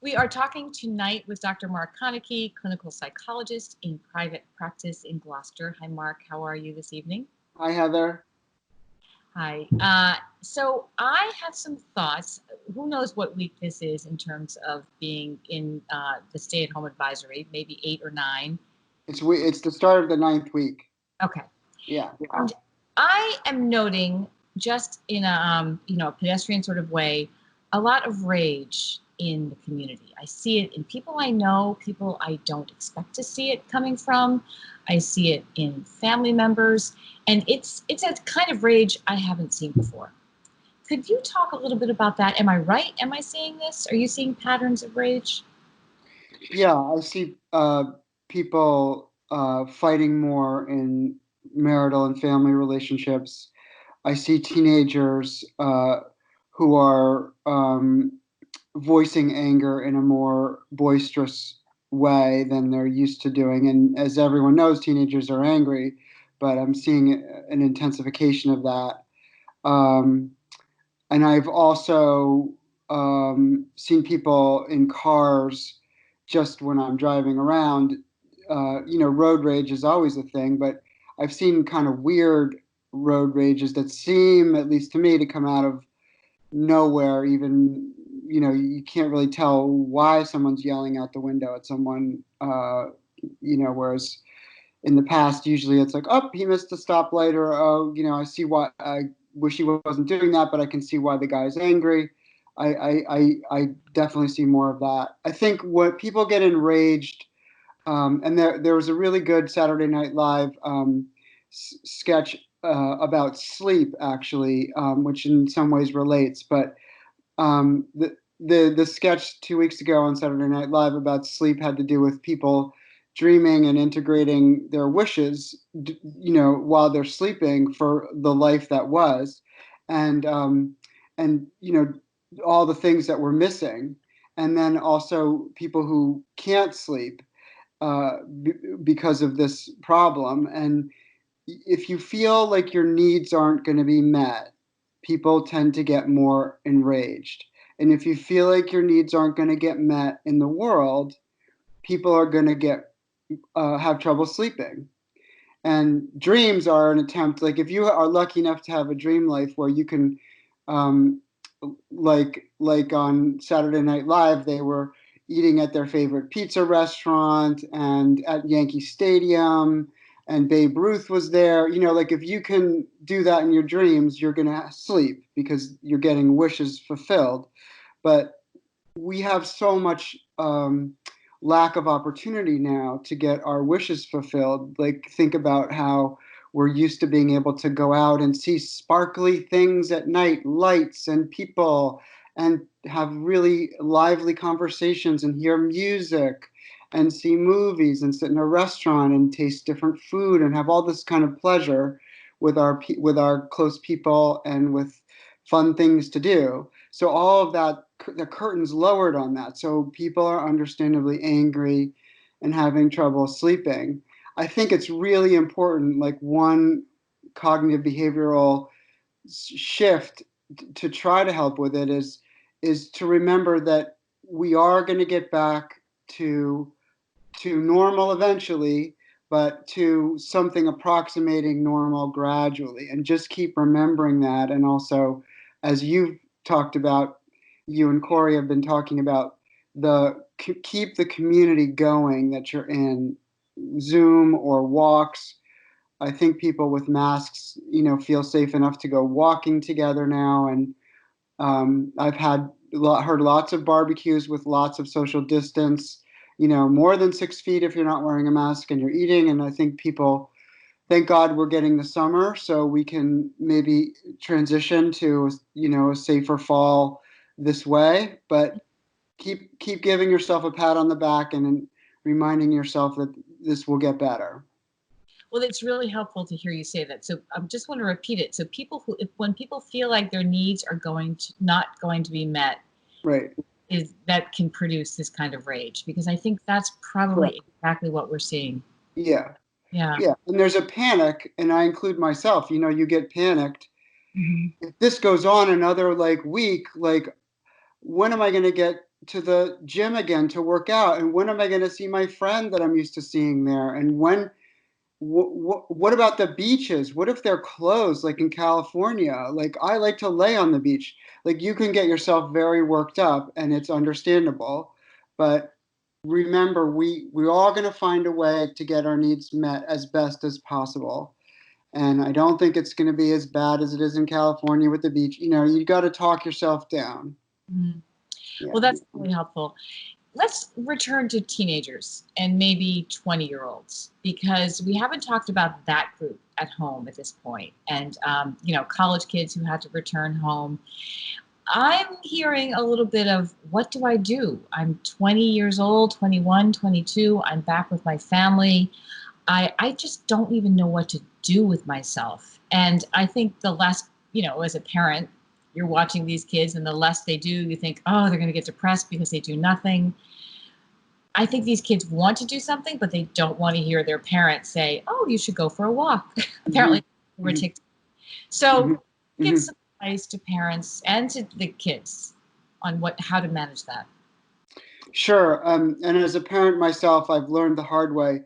We are talking tonight with Dr. Mark Konecky, clinical psychologist in private practice in Gloucester. Hi, Mark. How are you this evening? Hi, Heather. Hi. So I have some thoughts. Who knows what week this is in terms of being in the stay-at-home advisory? Maybe 8 or 9. It's the start of the 9th week. Okay. Yeah. And I am noting, just in a pedestrian sort of way, a lot of rage in the community. I see it in people I know, people I don't expect to see it coming from. I see it in family members, and it's a kind of rage I haven't seen before. Could you talk a little bit about that? Am I right? Am I seeing this? Are you seeing patterns of rage? Yeah, I see people fighting more in marital and family relationships. I see teenagers who are voicing anger in a more boisterous way than they're used to doing. And as everyone knows, teenagers are angry, but I'm seeing an intensification of that. Um, and I've also seen people in cars just when I'm driving around. Road rage is always a thing, but I've seen kind of weird road rages that seem, at least to me, to come out of nowhere. Even, you can't really tell why someone's yelling out the window at someone, whereas in the past, usually it's like, oh, he missed a stoplight, or, oh, I see why. I wish he wasn't doing that, but I can see why the guy's angry. I definitely see more of that. I think what people get enraged, and there was a really good Saturday Night Live sketch about sleep, actually, which in some ways relates. But the sketch 2 weeks ago on Saturday Night Live about sleep had to do with people dreaming and integrating their wishes, while they're sleeping for the life that was, and all the things that were missing, and then also people who can't sleep because of this problem. And if you feel like your needs aren't going to be met, people tend to get more enraged. And if you feel like your needs aren't going to get met in the world, people are going to have trouble sleeping. And dreams are an attempt. Like, if you are lucky enough to have a dream life where you can, um, like on Saturday Night Live, they were eating at their favorite pizza restaurant and at Yankee Stadium, and Babe Ruth was there. Like, if you can do that in your dreams, you're going to sleep because you're getting wishes fulfilled. But we have so much lack of opportunity now to get our wishes fulfilled. Like, think about how we're used to being able to go out and see sparkly things at night, lights and people, and have really lively conversations and hear music and see movies and sit in a restaurant and taste different food and have all this kind of pleasure with our close people and with fun things to do. So all of that, the curtain's lowered on that. So people are understandably angry and having trouble sleeping. I think it's really important, like one cognitive behavioral shift to try to help with it is to remember that we are going to get back to normal eventually, but to something approximating normal gradually, and just keep remembering that. And also, as you've talked about, you and Corey have been talking about, keep the community going that you're in, Zoom or walks. I think people with masks, feel safe enough to go walking together now. And I've heard lots of barbecues with lots of social distance, more than 6 feet if you're not wearing a mask and you're eating. And I think people, thank God we're getting the summer, so we can maybe transition to, a safer fall this way. But keep giving yourself a pat on the back and reminding yourself that this will get better. Well, it's really helpful to hear you say that. So I just want to repeat it. So when people feel like their needs are not going to be met, Right. is that can produce this kind of rage, because I think that's probably Correct. exactly what we're seeing. Yeah. Yeah. Yeah. And there's a panic, and I include myself. You get panicked. Hmm. If this goes on another week, when am I going to get to the gym again to work out? And when am I going to see my friend that I'm used to seeing there? And when what about the beaches? What if they're closed, like in California? Like, I like to lay on the beach. Like, you can get yourself very worked up, and it's understandable. But remember, we're all going to find a way to get our needs met as best as possible. And I don't think it's going to be as bad as it is in California with the beach. You know, you got to talk yourself down. Mhm. Yeah. Well, that's really helpful. Let's return to teenagers and maybe 20-year-olds, because we haven't talked about that group at home at this point. And, college kids who had to return home. I'm hearing a little bit of, what do I do? I'm 20 years old, 21, 22. I'm back with my family. I just don't even know what to do with myself. And I think the less, as a parent, you're watching these kids, and the less they do, you think, oh, they're going to get depressed because they do nothing. I think these kids want to do something, but they don't want to hear their parents say, "Oh, you should go for a walk." Hmm. Apparently, we're Hmm. TikTok. So, Hmm. give Hmm. some advice to parents and to the kids on how to manage that. Sure. And as a parent myself, I've learned the hard way.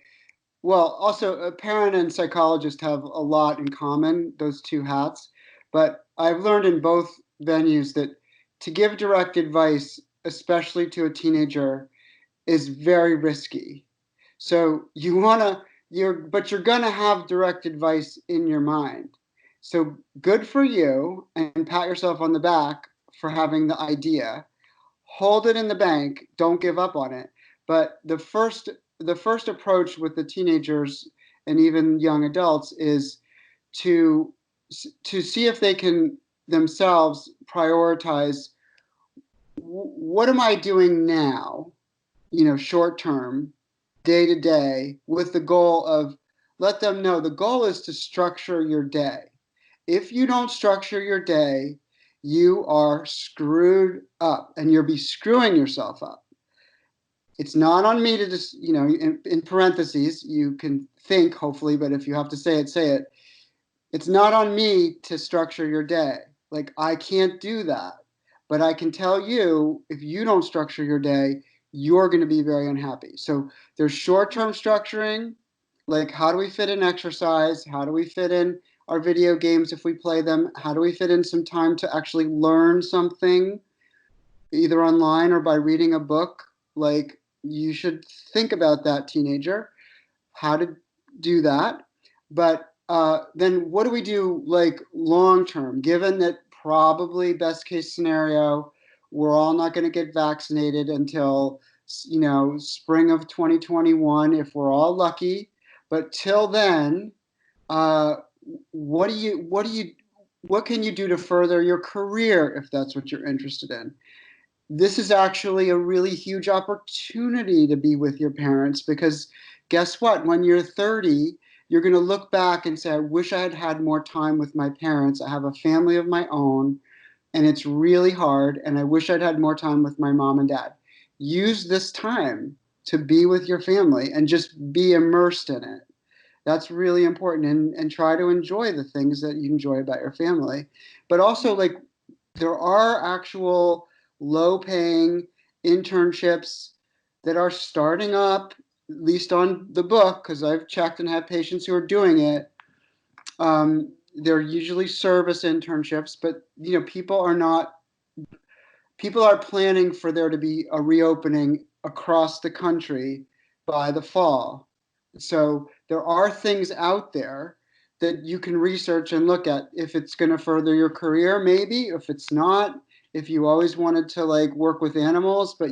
Well, also, a parent and psychologist have a lot in common, those two hats. But I've learned in both venues that to give direct advice, especially to a teenager, is very risky. So but you're gonna have direct advice in your mind. So good for you, and pat yourself on the back for having the idea. Hold it in the bank. Don't give up on it. But the first approach with the teenagers and even young adults is to to see if they can themselves prioritize, what am I doing now, short term, day to day, with the goal of, let them know the goal is to structure your day. If you don't structure your day, you are screwed up, and you'll be screwing yourself up. It's not on me to just, in parentheses, you can think, hopefully, but if you have to say it, say it. It's not on me to structure your day. Like, I can't do that. But I can tell you, if you don't structure your day, you're going to be very unhappy. So there's short-term structuring, like, how do we fit in exercise? How do we fit in our video games if we play them? How do we fit in some time to actually learn something, either online or by reading a book? Like, you should think about that, teenager, how to do that. But then what do we do, like, long term, given that probably best case scenario, we're all not going to get vaccinated until, spring of 2021, if we're all lucky. But till then, uh, what can you do to further your career if that's what you're interested in? This is actually a really huge opportunity to be with your parents, because guess what? When you're 30, you're going to look back and say, I wish I had had more time with my parents. I have a family of my own, and it's really hard, and I wish I'd had more time with my mom and dad. Use this time to be with your family and just be immersed in it. That's really important, and try to enjoy the things that you enjoy about your family. But also, like, there are actual low paying internships that are starting up, at least on the book, because I've checked and have patients who are doing it. They're usually service internships, but people are planning for there to be a reopening across the country by the fall. So there are things out there that you can research and look at, if it's going to further your career, maybe. If it's not, if you always wanted to, like, work with animals, but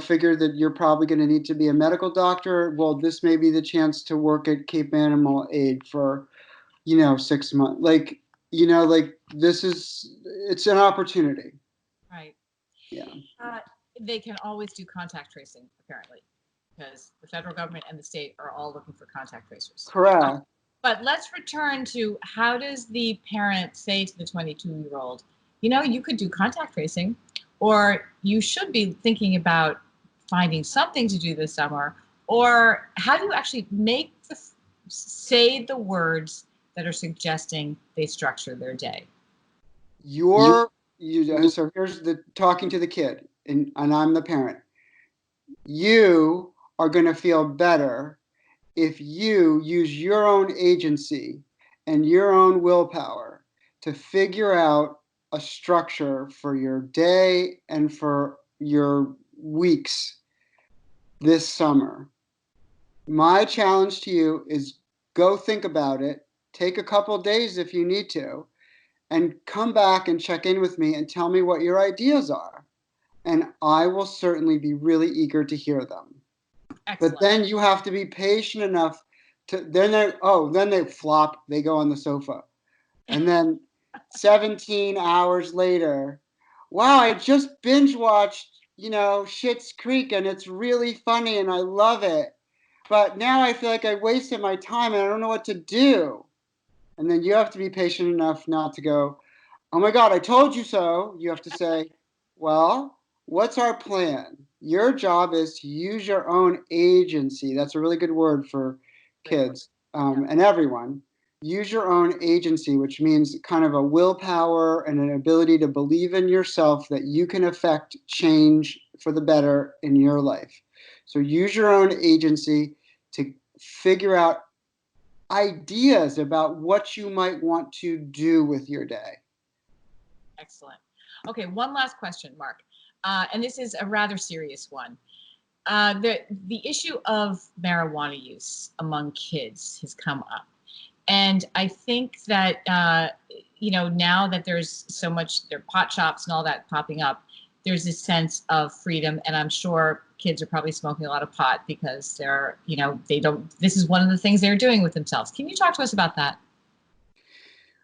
figure that you're probably going to need to be a medical doctor, well, this may be the chance to work at Cape Animal Aid for 6 months. Like, it's an opportunity. Right. Yeah. Uh, they can always do contact tracing, apparently, because the federal government and the state are all looking for contact tracers. Correct. But let's return to, how does the parent say to the 22-year-old, you could do contact tracing, or you should be thinking about finding something to do this summer, or how do you actually say the words that are suggesting they structure their day? You're you So here's the talking to the kid. and I'm the parent, you are going to feel better if you use your own agency and your own willpower to figure out a structure for your day and for your weeks this summer. My challenge to you is go think about it, take a couple days if you need to, and come back and check in with me and tell me what your ideas are. And I will certainly be really eager to hear them. But Excellent. then you have to be patient enough to then they flop, they go on the sofa. And then 17 hours later, wow, I just binge watched, Schitt's Creek and it's really funny and I love it. But now I feel like I wasted my time and I don't know what to do. And then you have to be patient enough not to go, oh my God, I told you so. You have to say, well, what's our plan? Your job is to use your own agency. That's a really good word for Great word. kids Yeah. and everyone. Use your own agency, which means kind of a willpower and an ability to believe in yourself that you can affect change for the better in your life. So use your own agency to figure out ideas about what you might want to do with your day. Excellent. Okay, one last question, Mark. And this is a rather serious one. The issue of marijuana use among kids has come up. And I think that, now that there's so much, there are pot shops and all that popping up, there's this sense of freedom. And I'm sure kids are probably smoking a lot of pot because this is one of the things they're doing with themselves. Can you talk to us about that?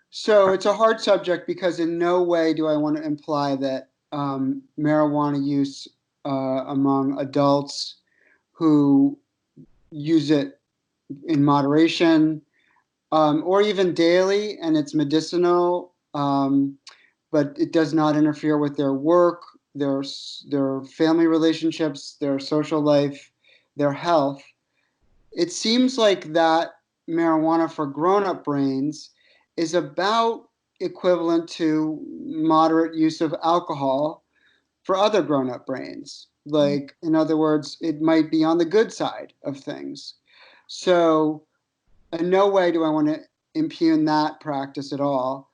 So it's a hard subject because in no way do I want to imply that marijuana use among adults who use it in moderation or even daily and it's medicinal, but it does not interfere with their work, their family relationships, their social life, their health. It seems like that marijuana for grown-up brains is about equivalent to moderate use of alcohol for other grown-up brains. Like, in other words, it might be on the good side of things. So, in no way do I want to impugn that practice at all.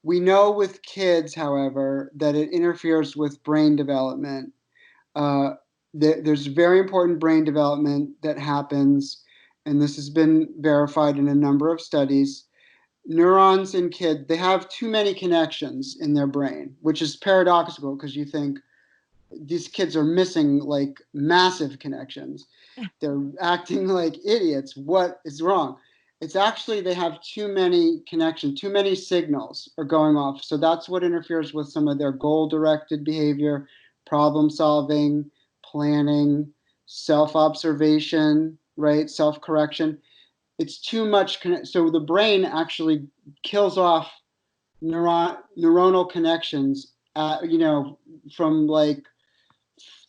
We know with kids, however, that it interferes with brain development. Uh, there's very important brain development that happens, and this has been verified in a number of studies. Neurons in kids, they have too many connections in their brain, which is paradoxical because you think these kids are missing like massive connections. They're acting like idiots. What is wrong? It's actually they have too many connections, too many signals are going off. So that's what interferes with some of their goal-directed behavior, problem solving, planning, self-observation, right? Self-correction. It's too much. So the brain actually kills off neuronal connections, from like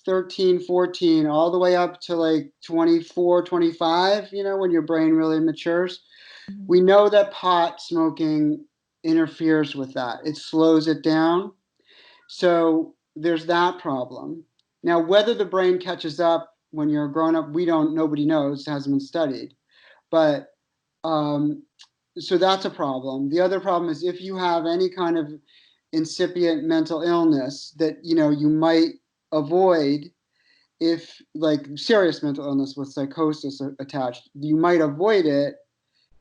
13, 14, all the way up to like 24, 25, when your brain really matures. Mhm. We know that pot smoking interferes with that. It slows it down. So there's that problem. Now, whether the brain catches up when you're grown up, nobody knows, it hasn't been studied. But um, so that's a problem. The other problem is if you have any kind of incipient mental illness that, you might avoid if like serious mental illness with psychosis attached, you might avoid it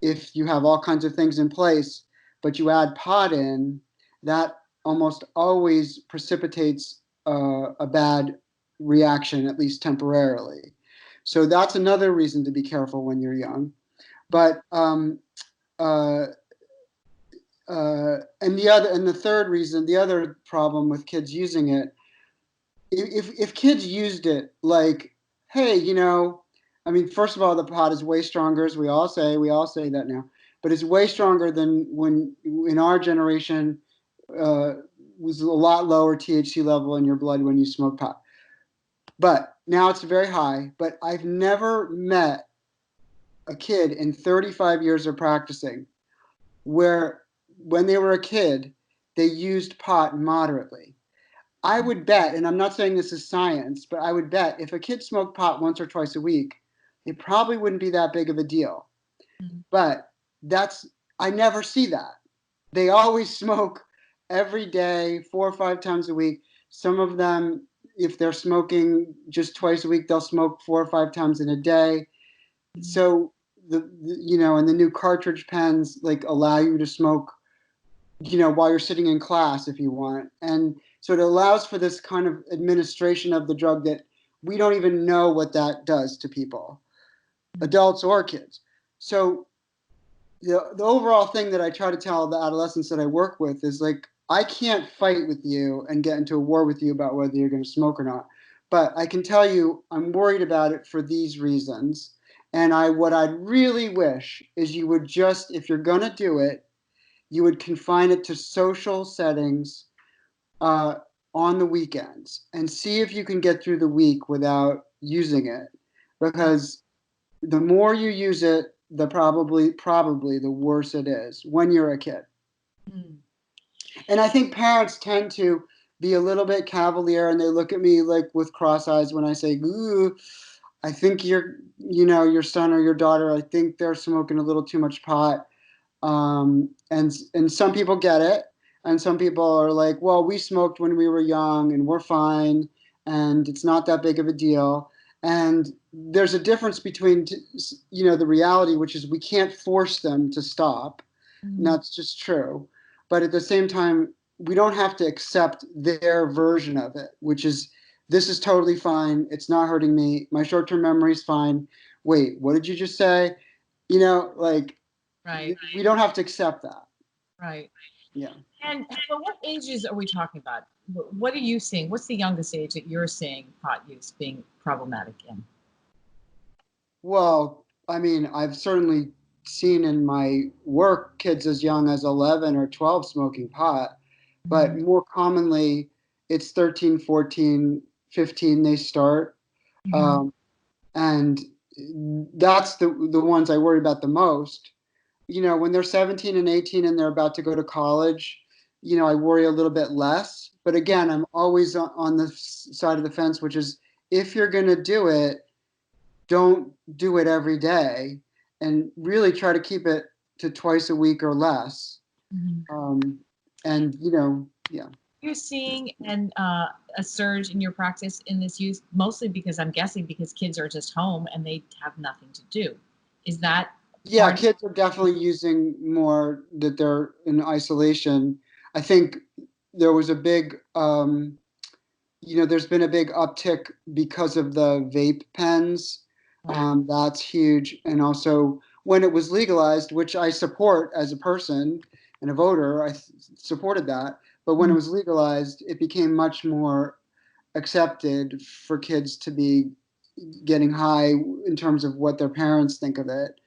if you have all kinds of things in place, but you add pot in, that almost always precipitates a bad reaction, at least temporarily. So that's another reason to be careful when you're young. But uh, and the third reason, the other problem with kids using it, if kids used it like, hey, I mean, first of all, the pot is way stronger, as we all say that now, but it's way stronger than when in our generation uh, was a lot lower THC level in your blood when you smoke pot. But now it's very high. But I've never met a kid in 35 years of practicing where when they were a kid, they used pot moderately. I would bet, and I'm not saying this is science, but I would bet if a kid smoked pot once or twice a week, it probably wouldn't be that big of a deal. Mhm. But that's, I never see that. They always smoke every day, 4 or 5 times a week. Some of them, if they're smoking just twice a week, they'll smoke 4 or 5 times in a day. So and the new cartridge pens like allow you to smoke, while you're sitting in class if you want. And so it allows for this kind of administration of the drug that we don't even know what that does to people, adults or kids. So the overall thing that I try to tell the adolescents that I work with is like, I can't fight with you and get into a war with you about whether you're going to smoke or not. But I can tell you I'm worried about it for these reasons. And what I'd really wish is you would just, if you're going to do it, you would confine it to social settings uh, on the weekends and see if you can get through the week without using it. Because the more you use it, the probably the worse it is when you're a kid. Mm. And I think parents tend to be a little bit cavalier and they look at me like with cross eyes when I say, "Ooh, I think your son or your daughter, I think they're smoking a little too much pot." And some people get it, and some people are like, "Well, we smoked when we were young, and we're fine, and it's not that big of a deal." And there's a difference between, the reality, which is we can't force them to stop, and Mm. that's just true. But at the same time, we don't have to accept their version of it, which is, this is totally fine. It's not hurting me. My short-term memory is fine. Wait, what did you just say? Like, Right, we don't have to accept that. right. Yeah. And but what ages are we talking about? What are you seeing? What's the youngest age that you're seeing pot use being problematic in? Well, I mean, I've certainly seen in my work kids as young as 11 or 12 smoking pot, but Mhm. more commonly it's 13, 14, 15 they start. Mhm. Um, and that's the ones I worry about the most. When they're 17 and 18 and they're about to go to college, I worry a little bit less. But again, I'm always on the side of the fence, which is, if you're going to do it, don't do it every day, and really try to keep it to twice a week or less. Mhm. Um, and, yeah. You're seeing a surge in your practice in this use, mostly because I'm guessing because kids are just home and they have nothing to do. Is that Yeah, part? kids are definitely using more that they're in isolation. I think there was a big, there's been a big uptick because of the vape pens. Right. That's huge. And also, when it was legalized, which I support as a person and a voter, I supported that. But when it Mhm. was legalized, it became much more accepted for kids to be getting high in terms of what their parents think of it.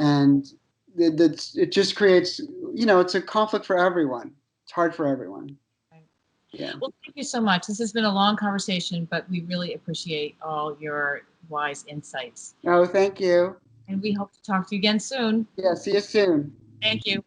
And it just creates, it's a conflict for everyone. It's hard for everyone. Right. Yeah. Well, thank you so much. This has been a long conversation, but we really appreciate all your wise insights. Oh, thank you. And we hope to talk to you again soon. Yeah, see you soon. Thank you.